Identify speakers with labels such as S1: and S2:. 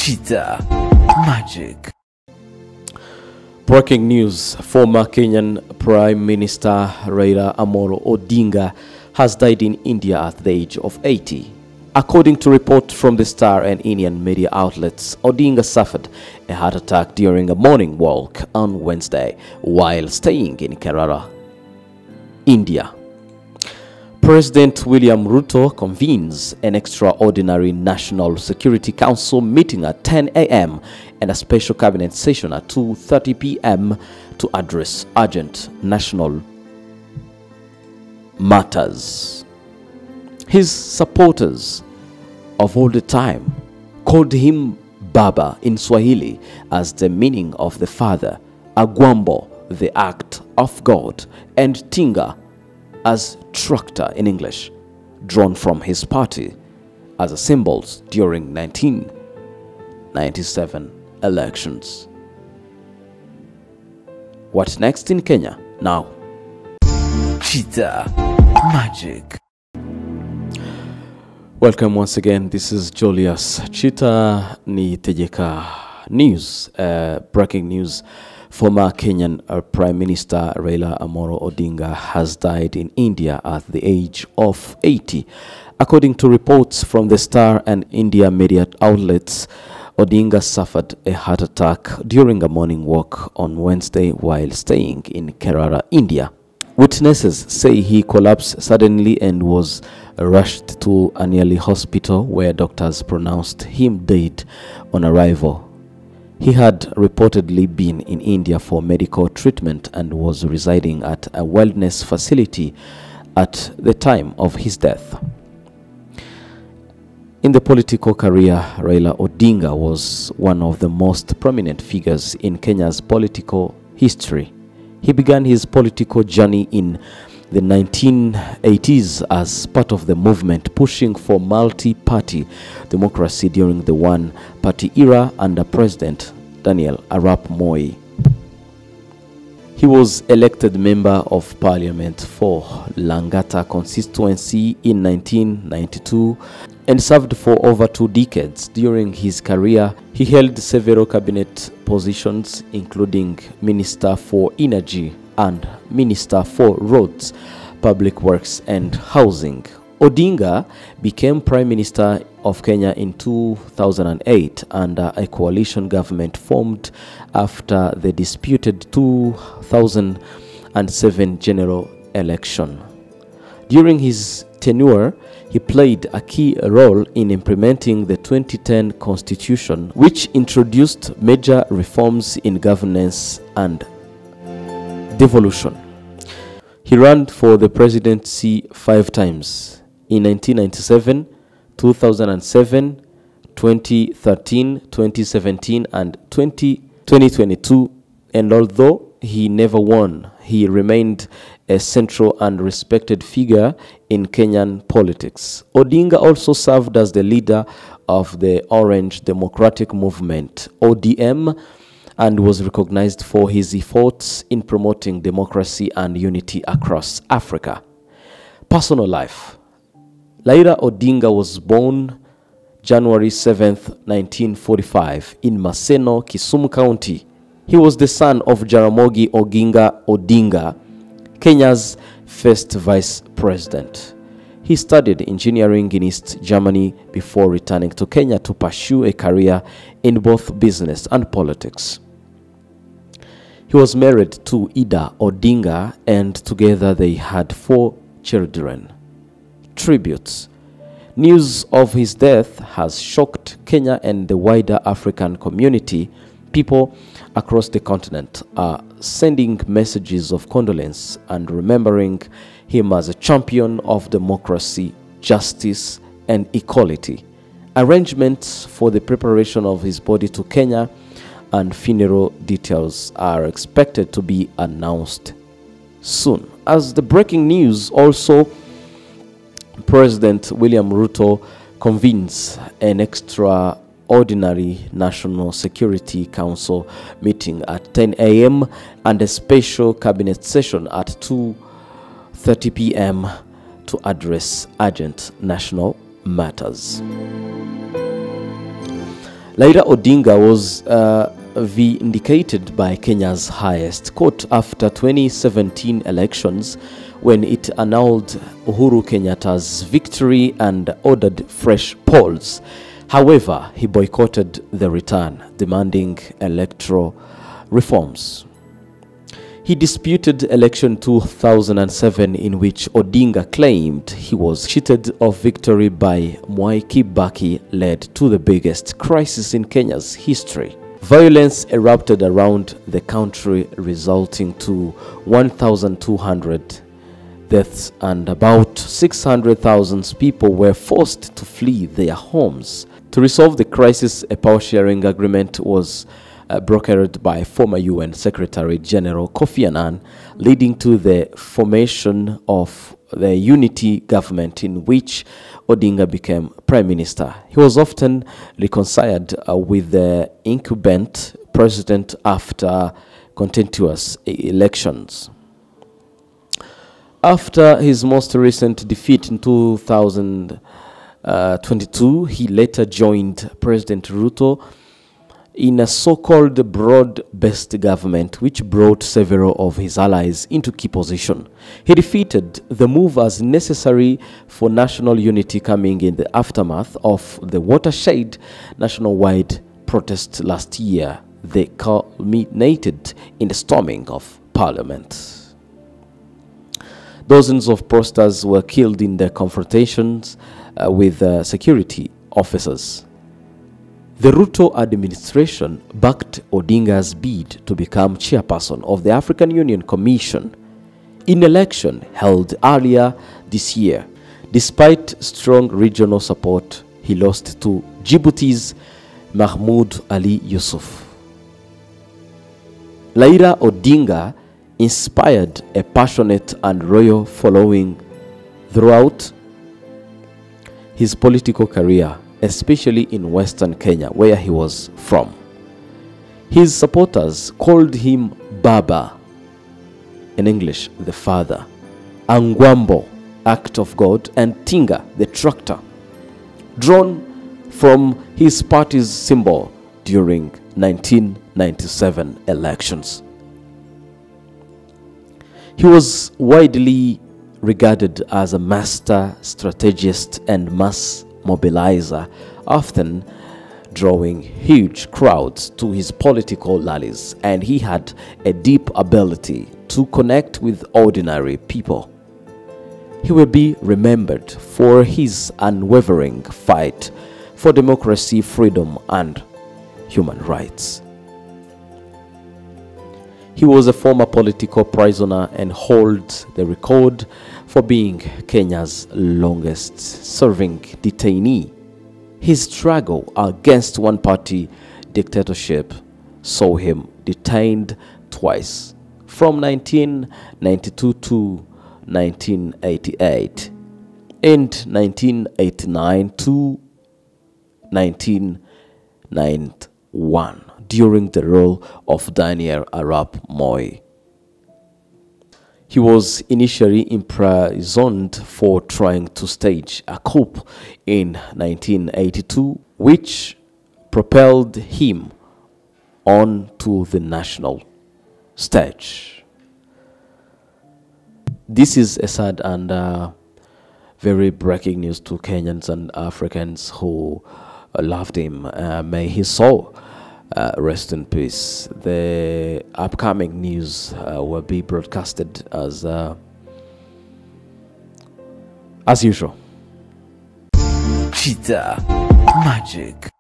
S1: CHiTA MAGiC. Breaking news: former Kenyan Prime Minister Raila Odinga has died in India at the age of 80. According to reports from the Star and Indian media outlets, Odinga suffered a heart attack during a morning walk on Wednesday while staying in Kerala, India. President William Ruto convenes an extraordinary National Security Council meeting at 10 a.m. and a special cabinet session at 2:30 p.m. to address urgent national matters. His supporters of all the time called him Baba in Swahili, as the meaning of the father, Agwambo, the act of God, and Tinga, as tractor in English, drawn from his party as symbols during 1997 elections. What next in Kenya now? CHiTA MAGiC. Welcome once again. This is Julius. CHiTA ni Tejeka News. Breaking news. Former Kenyan Prime Minister Raila Odinga has died in India at the age of 80. According to reports from the Star and India media outlets, Odinga suffered a heart attack during a morning walk on Wednesday while staying in Kerala, India. Witnesses say he collapsed suddenly and was rushed to a nearby hospital where doctors pronounced him dead on arrival. He had reportedly been in India for medical treatment and was residing at a wellness facility at the time of his death. In the political career, Raila Odinga was one of the most prominent figures in Kenya's political history. He began his political journey in the 1980s as part of the movement pushing for multi-party democracy during the one-party era under President Daniel Arap Moi. He was elected Member of Parliament for Langata constituency in 1992 and served for over 2 decades. During his career, he held several cabinet positions, including Minister for Energy and Minister for Roads, Public Works and Housing. Odinga became Prime Minister of Kenya in 2008 under a coalition government formed after the disputed 2007 general election. During his tenure, he played a key role in implementing the 2010 constitution, which introduced major reforms in governance and devolution. He ran for the presidency 5 times, in 1997, 2007, 2013, 2017 and 2022, and although he never won, he remained a central and respected figure in Kenyan politics. Odinga also served as the leader of the Orange Democratic Movement, ODM, and was recognized for his efforts in promoting democracy and unity across Africa. Personal life. Raila Odinga was born January 7, 1945 in Maseno, Kisumu County. He was the son of Jaramogi Oginga Odinga, Kenya's first vice president. He studied engineering in East Germany before returning to Kenya to pursue a career in both business and politics. He was married to Ida Odinga, and together they had 4 children. Tributes. News of his death has shocked Kenya and the wider African community. People across the continent are sending messages of condolence and remembering him as a champion of democracy, justice, and equality. Arrangements for the preparation of his body to Kenya and funeral details are expected to be announced soon. As the breaking news, also, President William Ruto convenes an extraordinary National Security Council meeting at 10 a.m. and a special cabinet session at 2:30 p.m. to address urgent national matters. Raila Odinga was vindicated by Kenya's highest court after 2017 elections, when it annulled Uhuru Kenyatta's victory and ordered fresh polls. However, he boycotted the return, demanding electoral reforms. He disputed election 2007, in which Odinga claimed he was cheated of victory by Mwai Kibaki, led to the biggest crisis in Kenya's history. Violence erupted around the country, resulting to 1,200 deaths, and about 600,000 people were forced to flee their homes. To resolve the crisis, a power-sharing agreement was brokered by former UN Secretary General Kofi Annan, leading to the formation of the unity government, in which Odinga became prime minister. He was often reconciled with the incumbent president after contentious elections. After his most recent defeat in 2022, he later joined President Ruto in a so-called broad-based government, which brought several of his allies into key position. He defeated the move as necessary for national unity, coming in the aftermath of the watershed nationwide protest last year. They culminated in the storming of parliament. Dozens of protesters were killed in the confrontations with security officers. The Ruto administration backed Odinga's bid to become chairperson of the African Union Commission in election held earlier this year. Despite strong regional support, he lost to Djibouti's Mahmoud Ali Yusuf. Raila Odinga inspired a passionate and loyal following throughout his political career, especially in Western Kenya, where he was from. His supporters called him Baba, in English, the father, Angwambo, act of God, and Tinga, the tractor, drawn from his party's symbol during 1997 elections. He was widely regarded as a master strategist and mass mobilizer, often drawing huge crowds to his political rallies, and he had a deep ability to connect with ordinary people. He will be remembered for his unwavering fight for democracy, freedom, and human rights. He was a former political prisoner and holds the record for being Kenya's longest-serving detainee. His struggle against one-party dictatorship saw him detained twice, from 1992 to 1988 and 1989 to 1991 during the rule of Daniel Arap Moi. He was initially imprisoned for trying to stage a coup in 1982, which propelled him onto the national stage. This is a sad and very breaking news to Kenyans and Africans who loved him. May his soul rest in peace. The upcoming news will be broadcasted as usual.
S2: CHiTA MAGiC.